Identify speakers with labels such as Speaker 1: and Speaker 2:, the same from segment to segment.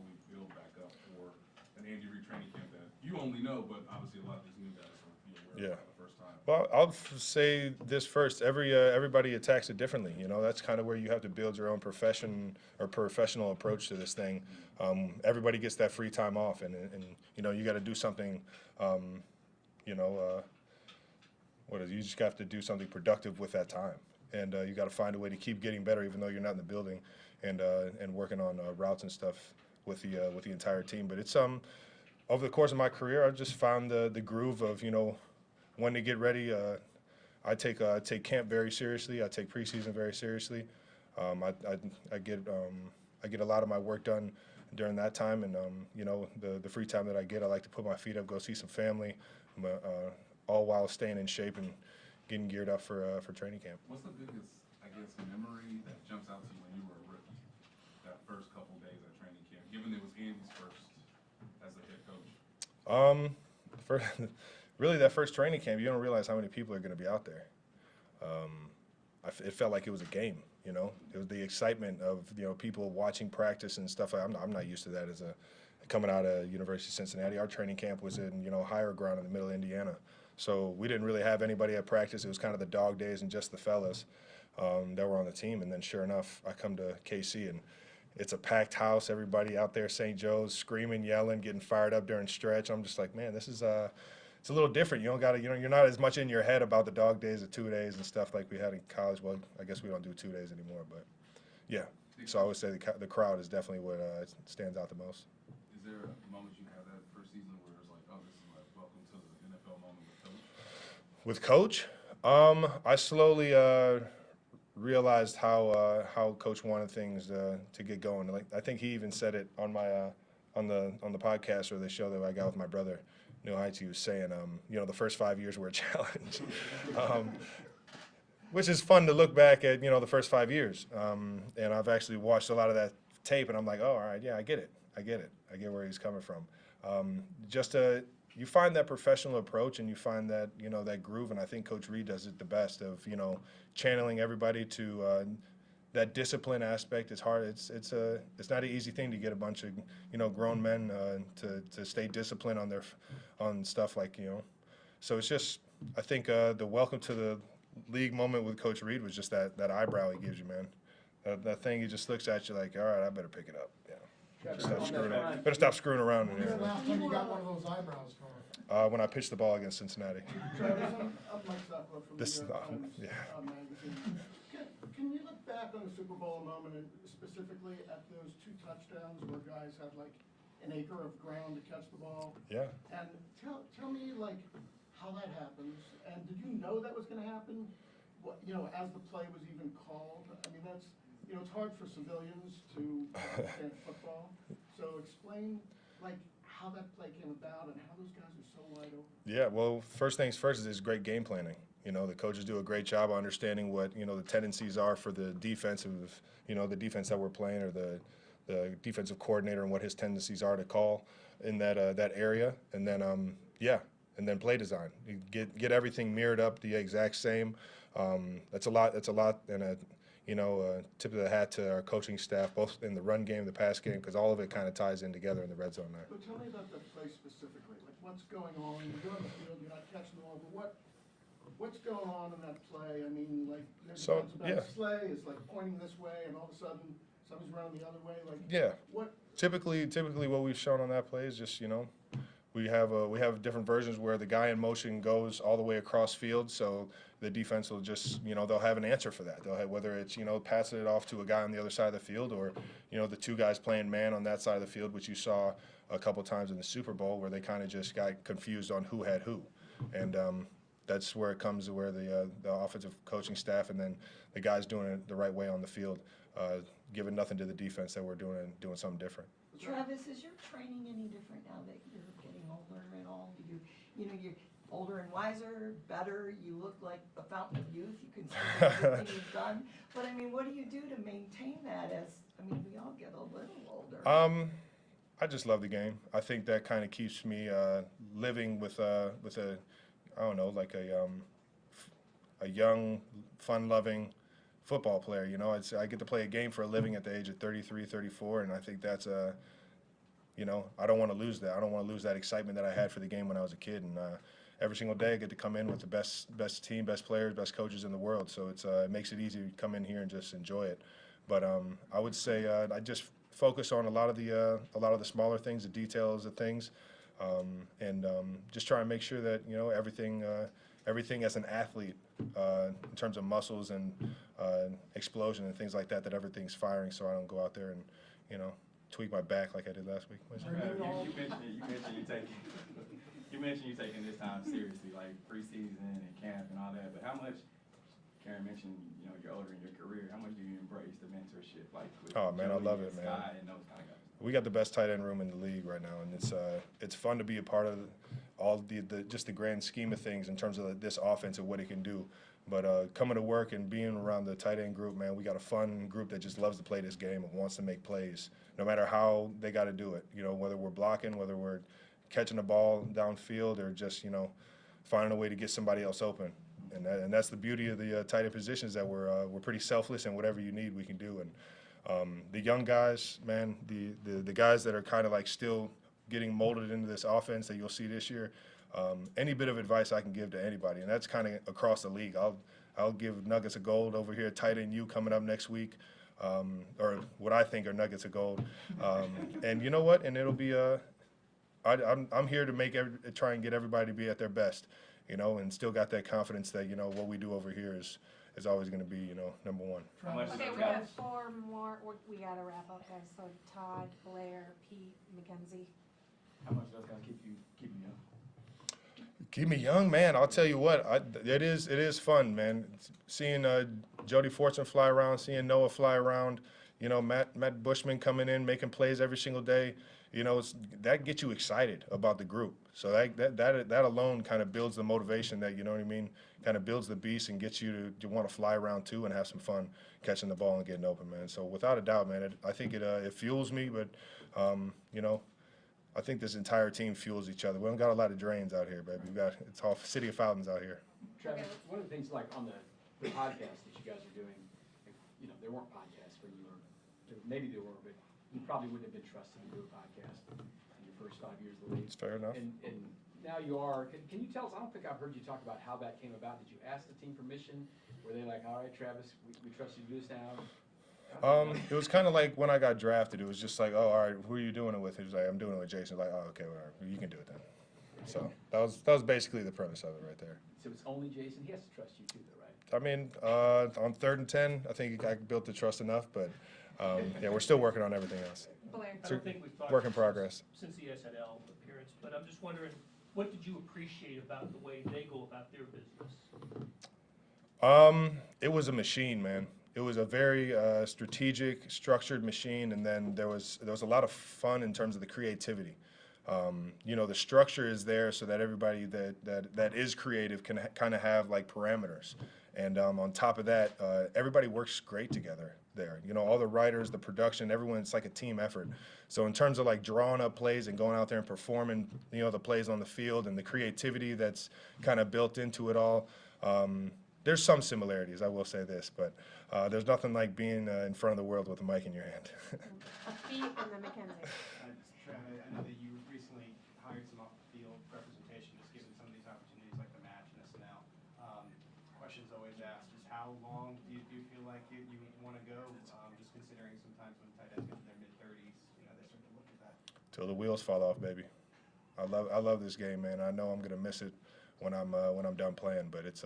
Speaker 1: slowly build back up for an Andy Reid training camp that you only know, but obviously a lot of these new guys will be aware
Speaker 2: Yeah.
Speaker 1: of for the first time?
Speaker 2: Well, say this first. Everybody attacks it differently. You know, that's kind of where you have to build your own profession or professional approach to this thing. Everybody gets that free time off, and you know, you got to do something. You know, what is it? You just have to do something productive with that time, and you got to find a way to keep getting better, even though you're not in the building, and working on routes and stuff with the entire team. But it's over the course of my career, I've just found the groove of, you know, when to get ready. I take camp very seriously. I take preseason very seriously. I get a lot of my work done during that time, and you know, the free time that I get, I like to put my feet up, go see some family, all while staying in shape and getting geared up for training camp.
Speaker 1: What's the biggest, I guess, memory that jumps out to you when you were a rookie? That first couple days at training camp, given it was Andy's first as the head coach.
Speaker 2: For really that first training camp, you don't realize how many people are going to be out there. It felt like it was a game. You know, it was the excitement of, you know, people watching practice and stuff. I'm not used to that as a coming out of University of Cincinnati. Our training camp was in, you know, higher ground in the middle of Indiana, so we didn't really have anybody at practice. It was kind of the dog days and just the fellas that were on the team. And then sure enough, I come to KC and it's a packed house. Everybody out there, St. Joe's, screaming, yelling, getting fired up during stretch. I'm just like, man, this is it's a little different. You don't got to, you know, you're not as much in your head about the dog days, the 2 days and stuff like we had in college. Well, I guess we don't do 2 days anymore, but yeah. So I would say the crowd is definitely what stands out the most.
Speaker 1: Is there a moment you had that first season where it's like, oh, this is like welcome to the NFL moment with coach?
Speaker 2: With coach, I slowly realized how coach wanted things to get going. Like I think he even said it on my on the podcast or the show that I got with my brother, Neil Heights. He was saying, you know, the first 5 years were a challenge, which is fun to look back at. You know, the first 5 years, and I've actually watched a lot of that tape, and I'm like, oh, all right, yeah, I get it. I get where he's coming from. Just you find that professional approach and you find that, you know, that groove, and I think Coach Reid does it the best of, you know, channeling everybody to that discipline aspect. It's hard. It's not an easy thing to get a bunch of, you know, grown men to stay disciplined on stuff like, you know. So it's just, I think the welcome to the league moment with Coach Reid was just that eyebrow he gives you, man. That thing, he just looks at you like, all right, I better pick it up. Yeah. Better stop screwing around in
Speaker 3: When was
Speaker 2: here.
Speaker 3: the last time you got one of those eyebrows from?
Speaker 2: When I pitched the ball against Cincinnati.
Speaker 4: Travis, I'm Mike Sokolow from the
Speaker 2: This,
Speaker 4: New York Times
Speaker 2: yeah.
Speaker 4: Magazine. Can you look back on the Super Bowl a moment, and specifically at those 2 touchdowns where guys had like an acre of ground to catch the ball?
Speaker 2: Yeah.
Speaker 4: And tell me like how that happens, and did you know that was going to happen? What, you know, as the play was even called? I mean, that's, you know, it's hard for civilians to understand football. So explain like how that play came about and how those guys are so wide open.
Speaker 2: Yeah, well, first things first is great game planning. You know, the coaches do a great job of understanding what, you know, the tendencies are for the defensive, you know, the defense that we're playing, or the defensive coordinator, and what his tendencies are to call in that area. And then, and then play design. You get everything mirrored up the exact same. That's a lot, and a, you know, tip of the hat to our coaching staff, both in the run game, the pass game, because all of it kind of ties in together in the red zone there.
Speaker 4: But tell me about that play specifically. Like, what's going on? You're on the field, you're not catching the ball, but what's going on in that play? I mean, like, there's
Speaker 2: So,
Speaker 4: about
Speaker 2: yeah.
Speaker 4: a sleigh, it's like pointing this way, and all of a sudden, somebody's running the other way. Like,
Speaker 2: Yeah.
Speaker 4: what?
Speaker 2: Typically, what we've shown on that play is just, you know, we have different versions where the guy in motion goes all the way across field, so the defense will just, you know, they'll have an answer for that. They'll have, whether it's, you know, passing it off to a guy on the other side of the field, or, you know, the 2 guys playing man on that side of the field, which you saw a couple times in the Super Bowl, where they kind of just got confused on who had who. And that's where it comes to where the offensive coaching staff and then the guys doing it the right way on the field, giving nothing to the defense that we're doing something different.
Speaker 5: Travis, is your training any different now that you're getting older at all? Do you know, you're older and wiser, better, you look like a fountain of youth, you can see everything you've done. But I mean, what do you do to maintain that as, I mean, we all get a little older.
Speaker 2: I just love the game. I think that kind of keeps me living with a, I don't know, like a young, fun-loving football player. You know, I get to play a game for a living at the age of 33, 34, and I think that's you know, I don't want to lose that. I don't want to lose that excitement that I had for the game when I was a kid. And every single day I get to come in with the best team, best players, best coaches in the world. So it makes it easy to come in here and just enjoy it. But I would say I just focus on a lot of the smaller things, the details of things, and just try and make sure that, you know, everything as an athlete, in terms of muscles and explosion and things like that, that everything's firing, so I don't go out there and, you know, tweak my back like I did last week.
Speaker 6: You mentioned you taking this time seriously, like preseason and camp and all that. But how much? Karen mentioned, you know, you're older in your career. How much do you embrace the mentorship, like with
Speaker 2: Oh man, I
Speaker 6: Jody
Speaker 2: love
Speaker 6: and
Speaker 2: it, man.
Speaker 6: Sky and those kind of guys?
Speaker 2: We got the best tight end room in the league right now, and it's fun to be a part of all the just the grand scheme of things in terms of this offense and what it can do. But coming to work and being around the tight end group, man, we got a fun group that just loves to play this game and wants to make plays, no matter how they got to do it. You know, whether we're blocking, whether we're catching the ball downfield, or just, you know, finding a way to get somebody else open. And that's the beauty of the tight end positions, that we're pretty selfless, and whatever you need, we can do. And the young guys, man, the guys that are kind of like still getting molded into this offense that you'll see this year, any bit of advice I can give to anybody, and that's kind of across the league. I'll give nuggets of gold over here at tight end U coming up next week, or what I think are nuggets of gold. And you know what? And it'll be I'm here to try and get everybody to be at their best, you know, and still got that confidence that, you know, what we do over here is always going to be, you know, number one.
Speaker 7: Okay, we have 4 more. We gotta wrap up, guys. So Todd, Blair, Pete, Mackenzie.
Speaker 6: How much does that keep you young?
Speaker 2: Keep me young, man. I'll tell you what, it is fun, man. Seeing Jody Fortson fly around, seeing Noah fly around, you know, Matt Bushman coming in, making plays every single day. You know, that gets you excited about the group. So that alone kind of builds the motivation, that, you know what I mean, kind of builds the beast and gets you to want to fly around too and have some fun catching the ball and getting open, man. So without a doubt, man, I think it fuels me, but you know, I think this entire team fuels each other. We don't got a lot of drains out here, baby. It's all City of Fountains out here.
Speaker 8: Travis, one of the things, like on the podcast that you guys are doing, you know, there weren't podcasts when you were, maybe there were, but you probably wouldn't have been trusted to do a podcast in your first 5 years of the league.
Speaker 2: It's fair enough.
Speaker 8: And now you are. Can you tell us, I don't think I've heard you talk about how that came about. Did you ask the team permission? Were they like, all right, Travis, we trust you to do this now?
Speaker 2: It was kind of like when I got drafted. It was just like, oh, all right, who are you doing it with? He was like, I'm doing it with Jason. Like, oh, okay, whatever, you can do it then. So that was basically the premise of it right there.
Speaker 8: So it's only Jason. He has to trust you too, though, right?
Speaker 2: I mean, on 3rd and 10, I think I built the trust enough, but yeah, we're still working on everything else.
Speaker 7: Blair.
Speaker 9: I don't think we've talked
Speaker 2: Work in progress.
Speaker 9: since the SNL appearance, but I'm just wondering, what did you appreciate about the way they go about their business?
Speaker 2: It was a machine, man. It was a very strategic, structured machine, and then there was a lot of fun in terms of the creativity. You know, the structure is there so that everybody that is creative can kind of have like parameters, and on top of that, everybody works great together there. You know, all the writers, the production, everyone, it's like a team effort. So in terms of like drawing up plays and going out there and performing, you know, the plays on the field and the creativity that's kind of built into it all, there's some similarities, I will say this, but there's nothing like being in front of the world with a mic in your hand.
Speaker 7: Pete and then Mackenzie.
Speaker 10: Travis, I know that you recently hired some off-the-field representation, just given some of these opportunities like the match and SNL. Questions always asked is, how long do you feel like you want to go? Just considering sometimes when tight ends get to their mid-30s, you know, they start to look at that.
Speaker 2: Till the wheels fall off, baby. I love this game, man. I know I'm gonna miss it when I'm done playing, but it's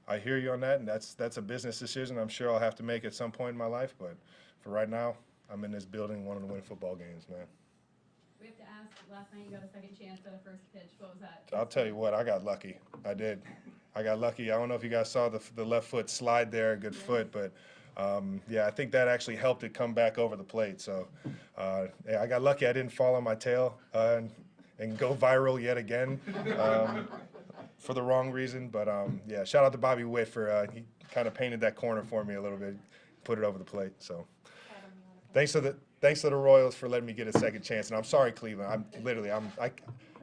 Speaker 2: I hear you on that, and that's a business decision I'm sure I'll have to make at some point in my life. But for right now, I'm in this building wanting to win football games, man.
Speaker 11: We have to ask, last night you got a second chance at a first pitch. What was that?
Speaker 2: I'll tell you what, I got lucky. I did. I got lucky. I don't know if you guys saw the left foot slide there, good foot, but yeah, I think that actually helped it come back over the plate. So yeah, I got lucky. I didn't fall on my tail and go viral yet again. For the wrong reason, but yeah, shout out to Bobby Witt for he kind of painted that corner for me a little bit, put it over the plate. So thanks to the Royals for letting me get a second chance. And I'm sorry, Cleveland.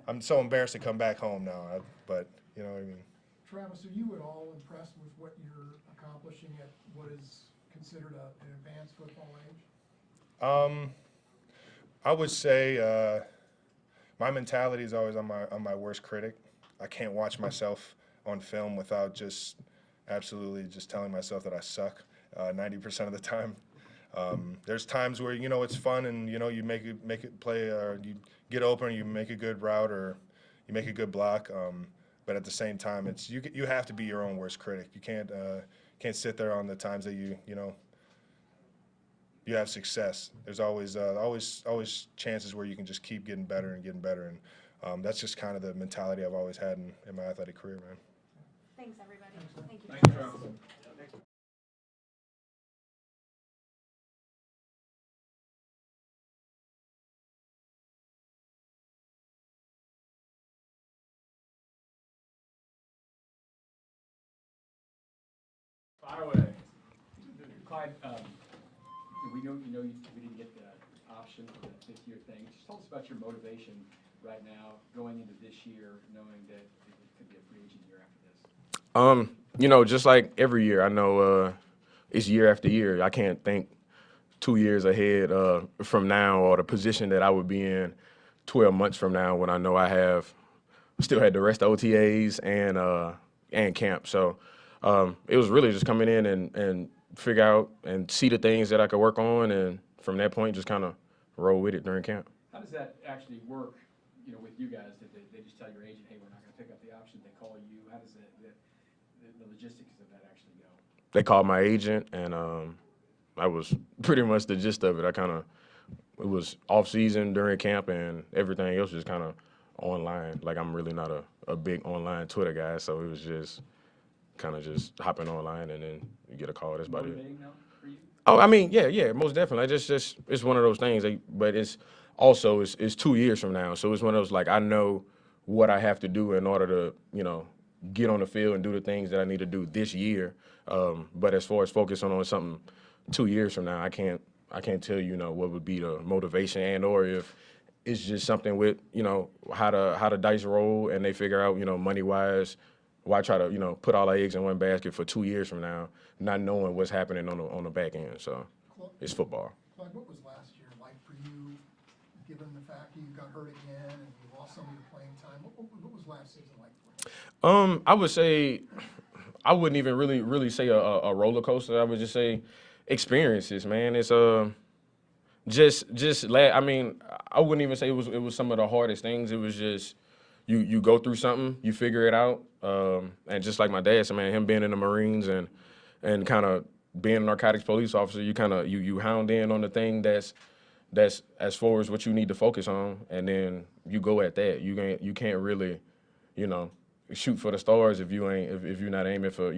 Speaker 2: I'm so embarrassed to come back home now. But you know what I mean.
Speaker 3: Travis, are you at all impressed with what you're accomplishing at what is considered an advanced football age?
Speaker 2: I would say my mentality is always on my worst critic. I can't watch myself on film without just absolutely just telling myself that I suck 90% of the time. There's times where it's fun and you make it play, or you get open, or you make a good route, or you make a good block. But at the same time, it's you have to be your own worst critic. You can't sit there on the times that you have success. There's always chances where you can just keep getting better and getting better, and that's just kind of the mentality I've always had in my athletic career, man.
Speaker 7: Thanks, everybody. Thank you.
Speaker 1: Thank you, Travis.
Speaker 8: Fire away. Clyde, we didn't get the option for that fifth-year thing. Just tell us about your motivation right now going into this year, knowing that it could be a free agent year after this.
Speaker 12: Just like every year, I know it's year after year. I can't think 2 years ahead from now, or the position that I would be in 12 months from now, when I know I still had the rest of OTAs and camp. So it was really just coming in and figure out and see the things that I could work on, and from that point just kind of roll with it during camp.
Speaker 8: How does that actually work, with you guys? Did they just tell your agent, hey, we're not going to pick up the option? They call you. How does the logistics of that actually go?
Speaker 12: They called my agent, and that was pretty much the gist of it. It was off season during camp, and everything else was kind of online. Like, I'm really not a big online Twitter guy, so it was just kind of just hopping online, and then you get a call. That's about it.
Speaker 8: Motivating now for you?
Speaker 12: Oh, I mean, yeah, most definitely. It's one of those things. But it's also it's 2 years from now, so it's one of those, like, I know what I have to do in order to get on the field and do the things that I need to do this year. But as far as focusing on something 2 years from now, I can't tell what would be the motivation, and or if it's just something with how the dice roll, and they figure out money wise, why try to put all our eggs in one basket for 2 years from now, not knowing what's happening on the back end. So it's football.
Speaker 3: Clyde, what was last year like for you, given the fact that you got hurt again and you lost some of your playing time? What was last season like for you?
Speaker 12: I would say I wouldn't even really say a roller coaster. I would just say experiences, man. It's I mean, I wouldn't even say it was some of the hardest things. It was just you go through something, you figure it out, and just like my dad said, man, him being in the Marines and kind of being a narcotics police officer, you hound in on the thing that's as far as what you need to focus on, and then you go at that. You can't really, shoot for the stars if you're not aiming for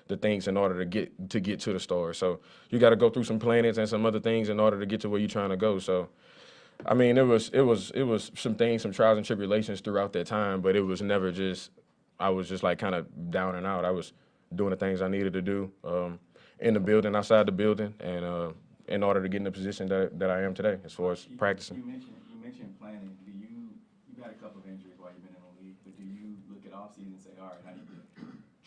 Speaker 12: the things in order to get to the stars. So you got to go through some planets and some other things in order to get to where you're trying to go. So I mean, it was some things, some trials and tribulations throughout that time, but it was never just I was just like kind of down and out. I was doing the things I needed to do in the building, outside the building, and in order to get in the position that I am today, as far as practicing.
Speaker 6: You mentioned planning. You got a couple of injuries while you've been in the league, but do you look at off season and say, all right, I need to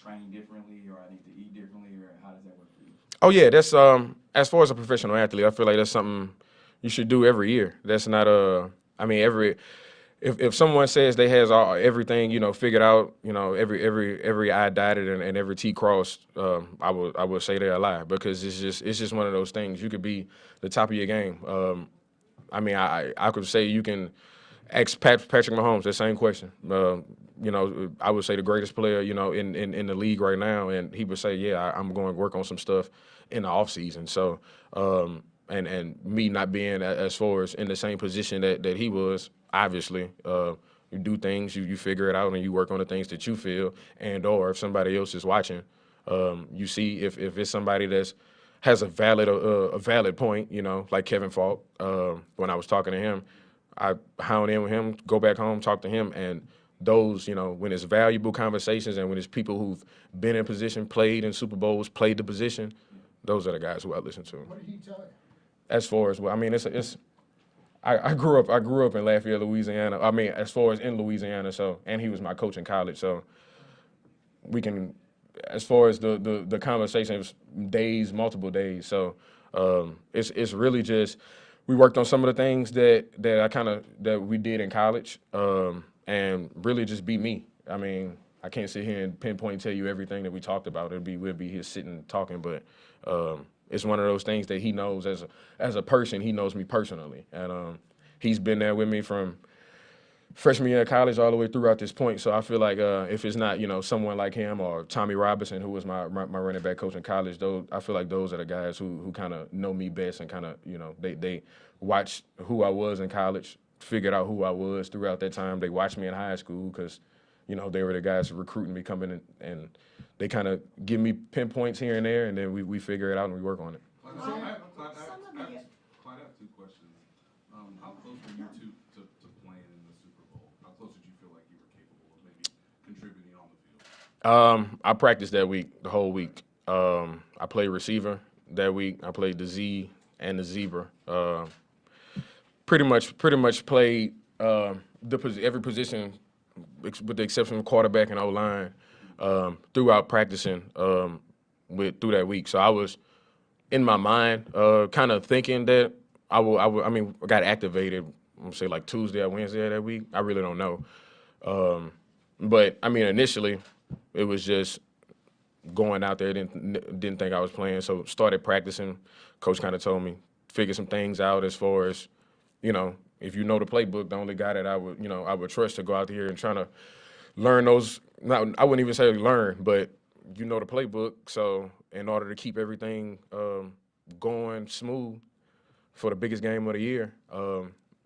Speaker 6: train differently, or I need to eat differently, or how does that work for you?
Speaker 12: Oh yeah, that's as far as a professional athlete, I feel like that's something you should do every year. That's not I mean, if someone says they has everything figured out, every I dotted and every T crossed, I would say they're a lie, because it's just one of those things. You could be the top of your game. I mean, I could say you can ask Patrick Mahomes the same question. I would say the greatest player in the league right now, and he would say, yeah, I'm going to work on some stuff in the off season. So. And me not being as far as in the same position that he was, obviously, you do things, you figure it out, and you work on the things that you feel, and or if somebody else is watching, you see if it's somebody has a valid point, like Kevin Falk. When I was talking to him, I hound in with him, go back home, talk to him, and those, when it's valuable conversations and when it's people who've been in position, played in Super Bowls, played the position, those are the guys who I listen to.
Speaker 3: What did he tell you?
Speaker 12: As far as I mean, I grew up in Lafayette, Louisiana. I mean, as far as in Louisiana, so, and he was my coach in college, so we can, as far as the conversation, it was multiple days. So it's really just we worked on some of the things that we did in college, and really just be me. I mean, I can't sit here and pinpoint and tell you everything that we talked about. We'll be here sitting talking, but it's one of those things that he knows as a person. He knows me personally, and he's been there with me from freshman year of college all the way throughout this point. So I feel like if it's not, someone like him or Tommy Robinson, who was my running back coach in college, I feel like those are the guys who kind of know me best and kind of, they watched who I was in college, figured out who I was throughout that time. They watched me in high school because, they were the guys recruiting me coming in, and they kind of give me pinpoints here and there, and then we figure it out and we work on it.
Speaker 1: Clyde, I have 2 questions. How close were you to playing in the Super Bowl? How close did you feel like you were capable of maybe contributing on the field?
Speaker 12: I practiced that week, the whole week. I played receiver that week. I played the Z and the zebra. Pretty much played every position with the exception of quarterback and O-line throughout practicing through that week. So I was in my mind kind of thinking that I got activated, I'm gonna say like Tuesday or Wednesday of that week. I really don't know. But I mean, initially it was just going out there, didn't think I was playing. So started practicing. Coach kind of told me, figure some things out as far as, if you know the playbook, the only guy that I would trust to go out here and trying to learn those, I wouldn't even say learn, but the playbook. So in order to keep everything going smooth for the biggest game of the year,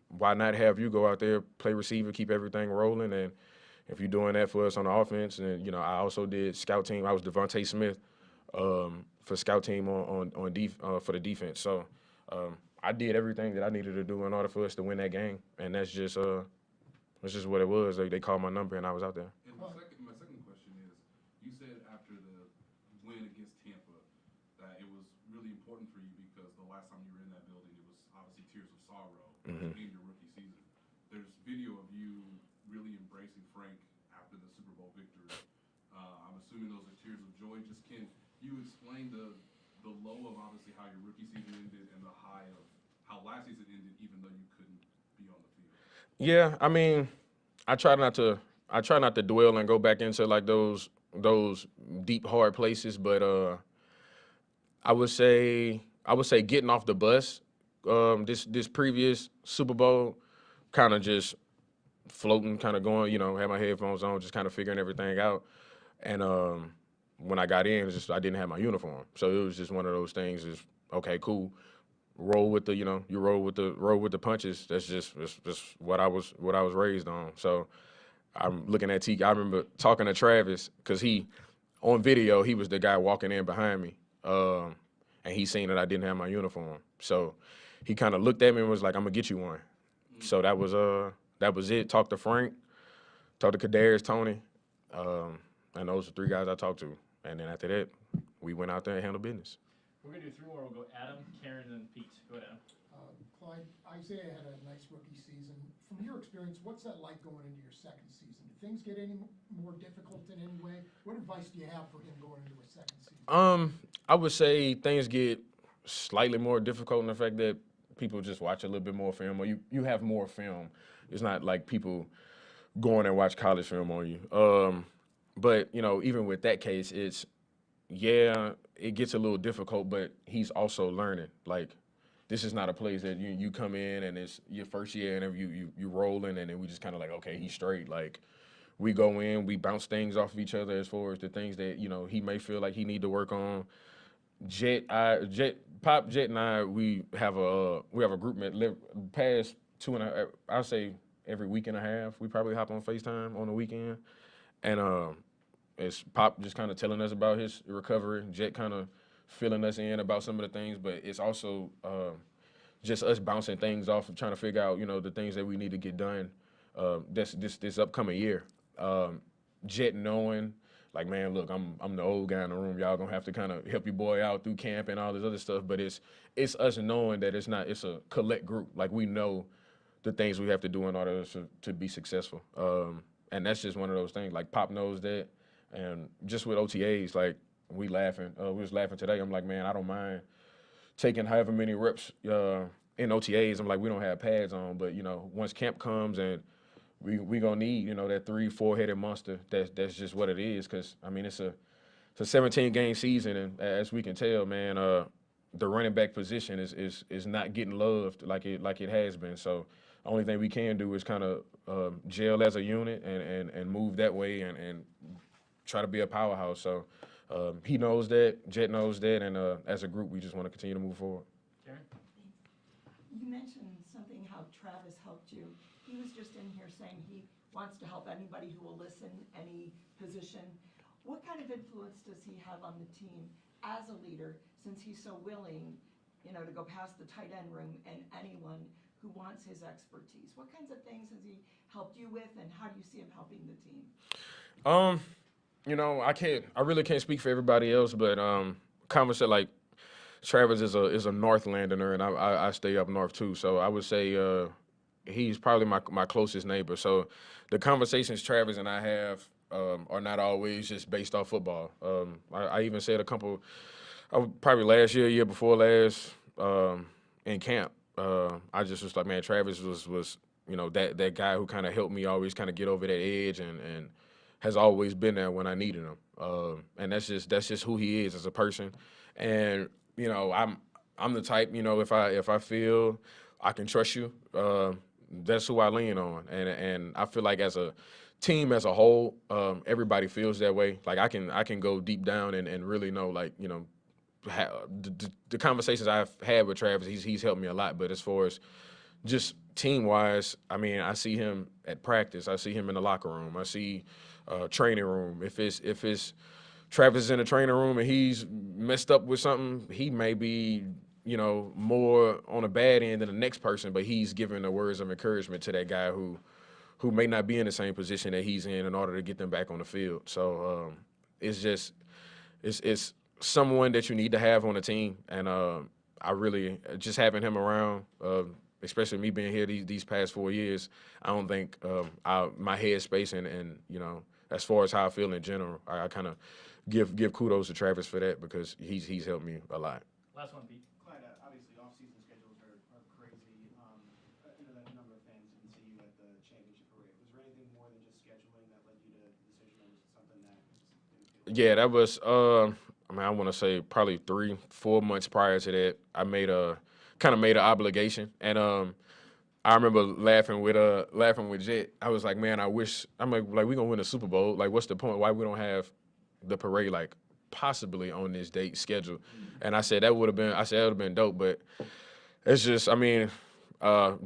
Speaker 12: why not have you go out there, play receiver, keep everything rolling? And if you're doing that for us on the offense, and I also did scout team. I was Devontae Smith for scout team for the defense. So I did everything that I needed to do in order for us to win that game, and that's just what it was. They called my number and I was out there.
Speaker 1: And my second question is, you said after the win against Tampa that it was really important for you because the last time you were in that building, it was obviously tears of sorrow in your rookie season. There's video of you really embracing Frank after the Super Bowl victory. I'm assuming those are tears of joy. Just can you explain the low of obviously how your rookie season ended and the high of how last season ended, even though you couldn't be on the field?
Speaker 12: Yeah, I mean, I try not to dwell and go back into like those deep hard places, but I would say getting off the bus this previous Super Bowl, kind of just floating, kind of going, had my headphones on, just kind of figuring everything out. And when I got in, I didn't have my uniform, so it was just one of those things. Is okay, cool. Roll with the, you roll with the punches. That's just what I was raised on. So I'm looking at T. I remember talking to Travis because on video he was the guy walking in behind me, and he seen that I didn't have my uniform. So he kind of looked at me and was like, "I'm gonna get you one." So that was it. Talked to Frank, talked to Kadarius Toney, and those are 3 guys I talked to. And then after that, we went out there and handled business.
Speaker 9: We're gonna do 3 more. We'll go Adam, Karen, and Pete. Go ahead, Adam.
Speaker 3: Clyde, Isaiah had a nice rookie season. From your experience, what's that like going into your second season? Do things get any more difficult in any way? What advice do you have for him going into his second season?
Speaker 12: I would say things get slightly more difficult in the fact that people just watch a little bit more film, or you have more film. It's not like people going and watch college film on you. But even with that case, it gets a little difficult, but he's also learning. Like, this is not a place that you come in and it's your first year and you rolling, and then we just kind of like, okay, he's straight. Like, we go in, we bounce things off of each other as far as the things that he may feel like he need to work on. Pop, Jet, and I, we have a group past 2.5. I'll say every week and a half. We probably hop on FaceTime on the weekend, and it's Pop just kind of telling us about his recovery. Jet kind of filling us in about some of the things, but it's also just us bouncing things off and trying to figure out, the things that we need to get done this upcoming year. Jet knowing, like, man, look, I'm the old guy in the room. Y'all gonna have to kind of help your boy out through camp and all this other stuff. But it's us knowing that it's a collect group. Like, we know the things we have to do in order to be successful. And that's just one of those things. Like, Pop knows that. And just with OTAs, like, we was laughing today. I'm like, man, I don't mind taking however many reps in OTAs, I'm like, we don't have pads on, but once camp comes and we gonna need that 3-4 headed monster. That's just what it is. Cause I mean it's a 17 game season, and as we can tell, man, the running back position is not getting loved like it has been. So the only thing we can do is kind of gel as a unit and move that way and try to be a powerhouse. So he knows that, Jet knows that, and as a group, we just want to continue to move forward.
Speaker 8: Karen?
Speaker 5: You mentioned something how Travis helped you. He was just in here saying he wants to help anybody who will listen, any position. What kind of influence does he have on the team as a leader, since he's so willing, to go past the tight end room and anyone who wants his expertise? What kinds of things has he helped you with, and how do you see him helping the team?
Speaker 12: I really can't speak for everybody else, but conversation like Travis is a North Londoner, and I stay up north too. So I would say he's probably my closest neighbor. So the conversations Travis and I have are not always just based off football. I even said a couple, probably last year before last, in camp. I just was like, man, Travis was that guy who kind of helped me always kind of get over that edge and has always been there when I needed him. And that's just who he is as a person. And I'm the type, if I feel I can trust you, that's who I lean on. And I feel like as a team as a whole, everybody feels that way. Like I can go deep down and really know, like, the conversations I've had with Travis, he's helped me a lot. But as far as just team wise, I mean, I see him at practice. I see him in the locker room. I see training room. If it's Travis is in the training room and he's messed up with something, he may be, more on a bad end than the next person, but he's giving the words of encouragement to that guy who may not be in the same position that he's in order to get them back on the field. So it's someone that you need to have on the team, and I really just having him around, especially me being here these past 4 years. I don't think my headspace and as far as how I feel in general, I kind of give kudos to Travis for that because he's helped me a lot.
Speaker 8: Last one, Pete.
Speaker 10: Clyde, obviously off-season schedules are crazy. That number of fans didn't see you at the championship parade. Was there anything more than just scheduling that led you to the decision, or was it something that didn't feel?
Speaker 12: Yeah, that was. I want to say probably 3-4 months prior to that, I made an obligation, and I remember laughing with Jet. I was like, man, I'm like we gonna win the Super Bowl. Like, what's the point? Why we don't have the parade like possibly on this date scheduled? And I said that would have been dope, but it's just, I mean,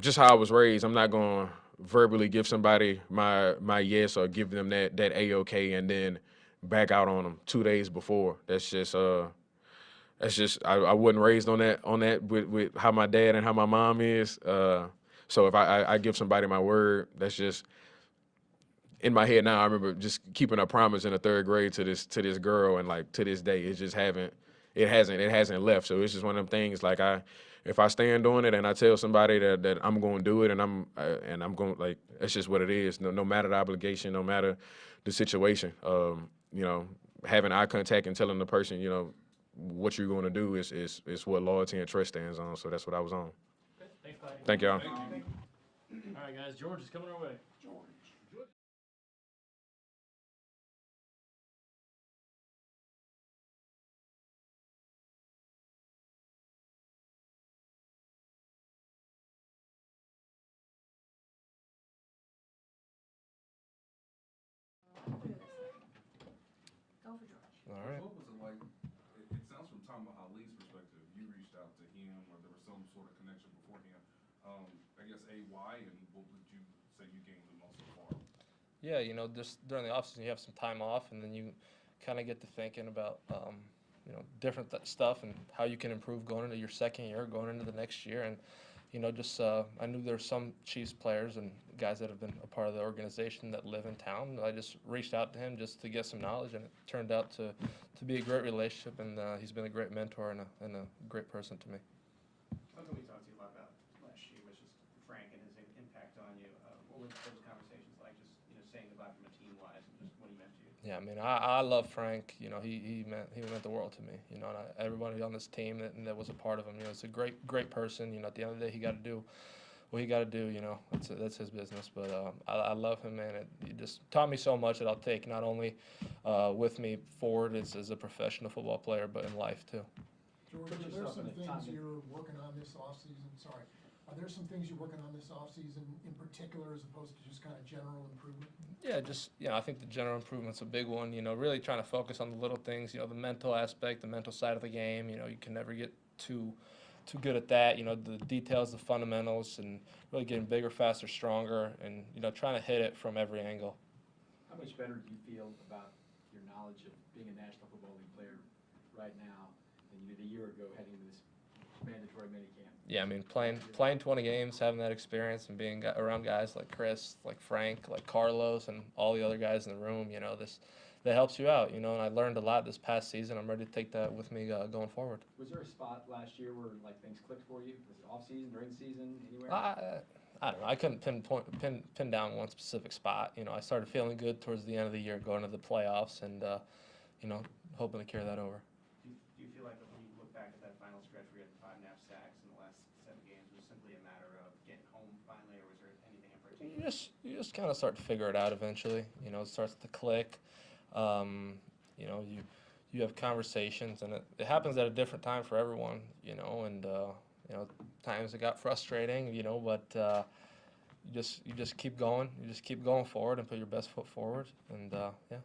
Speaker 12: just how I was raised. I'm not gonna verbally give somebody my yes or give them that A-OK and then back out on them 2 days before. That's just I wasn't raised on that with how my dad and how my mom is. So if I give somebody my word, that's just in my head now. I remember just keeping a promise in the 3rd grade to this girl, and like to this day, it hasn't left. So it's just one of them things. Like if I stand on it and I tell somebody that I'm going to do it, and I'm going, like, that's just what it is. No matter the obligation, no matter the situation. Having eye contact and telling the person, what you're going to do is what loyalty and trust stands on. So that's what I was on.
Speaker 8: Okay, thanks, Clyde.
Speaker 12: Thank y'all.
Speaker 8: All right, guys, George is coming our way.
Speaker 11: Go for George.
Speaker 2: All right.
Speaker 1: What was it like? It sounds from Tom Ali's perspective, you reached out to him, or there was some sort of connection beforehand. I guess why, and what would you say you gained the most so far?
Speaker 13: Yeah, just during the offseason you have some time off, and then you kind of get to thinking about different stuff and how you can improve going into your second year, going into the next year, and I knew there were some Chiefs players and guys that have been a part of the organization that live in town. I just reached out to him just to get some knowledge, and it turned out to be a great relationship, and he's been a great mentor and a great person to me.
Speaker 10: Something we talked to you a lot about last year was just Frank and his impact on you. What were those conversations like, just saying goodbye from a team-wise, and just what he meant to you?
Speaker 13: Yeah, I mean, I love Frank. You know, he meant the world to me. You know, and everybody on this team that was a part of him. You know, it's a great person. You know, at the end of the day, he got to do what he got to do. You know, that's his business. But I love him, man. He just taught me so much that I'll take not only with me forward as a professional football player, but in life too.
Speaker 3: George, are there some things you're working on this offseason? Sorry. Are there some things you're working on this offseason in particular as opposed to just kind of general improvement?
Speaker 13: Yeah, just, you know, I think the general improvement's a big one. You know, really trying to focus on the little things, you know, the mental aspect, the mental side of the game. You know, you can never get too good at that. You know, the details, the fundamentals, and really getting bigger, faster, stronger, and, you know, trying to hit it from every angle.
Speaker 8: How much better do you feel about your knowledge of being a National Football League player right now than you did a year ago heading to this mandatory minicamp?
Speaker 13: Yeah, I mean, playing 20 games, having that experience, and being around guys like Chris, like Frank, like Carlos, and all the other guys in the room, you know, that helps you out, you know. And I learned a lot this past season. I'm ready to take that with me going forward.
Speaker 8: Was there a spot last year where like things clicked for you? Was it off season, during the season, anywhere?
Speaker 13: I don't know. I couldn't pin down one specific spot. You know, I started feeling good towards the end of the year, going to the playoffs, and you know, hoping to carry that over.
Speaker 10: Do you feel like when you look back at that final stretch where you had 5.5 sacks in the last 7 games, was it simply a matter of getting home finally, or was there anything in particular?
Speaker 13: You just kind of start to figure it out eventually. You know, it starts to click. You know, you have conversations, and it happens at a different time for everyone. You know, and you know, times it got frustrating. You know, but you just keep going. You just keep going forward and put your best foot forward. And yeah.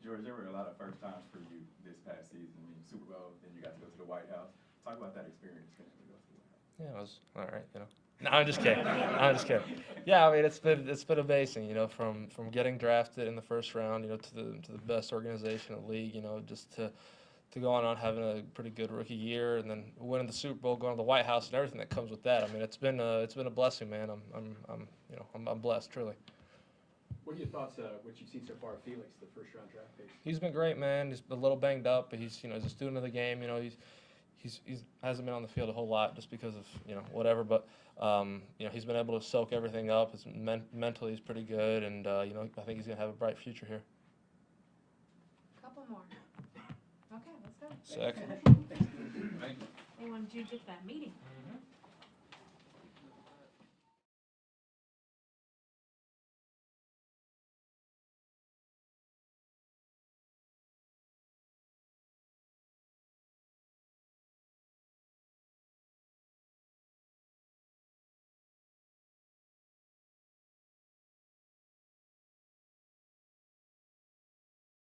Speaker 6: George, there were a lot of first times for you this past season. I mean, Super Bowl, then you got to go to the White House. Talk about that experience getting to go to the White House.
Speaker 13: Yeah, it was all right, you know. No, I'm just kidding. I'm just kidding. Yeah, I mean, it's been amazing, you know, from getting drafted in the first round, you know, to the best organization in the league, you know, just to go on having a pretty good rookie year, and then winning the Super Bowl, going to the White House, and everything that comes with that. I mean, it's been a blessing, man. I'm blessed, truly.
Speaker 8: What are your thoughts, what you've seen so far of Felix, the first round draft pick?
Speaker 13: He's been great, man. He's been a little banged up, but he's a student of the game. You know, he's hasn't been on the field a whole lot just because of, you know, whatever. But you know, he's been able to soak everything up. Mentally, he's pretty good, and you know, I think he's gonna have a bright future here.
Speaker 7: Couple more. Okay, let's go.
Speaker 13: Second.
Speaker 1: Thank you.
Speaker 7: They wanted you to get that meeting.
Speaker 13: Mm-hmm.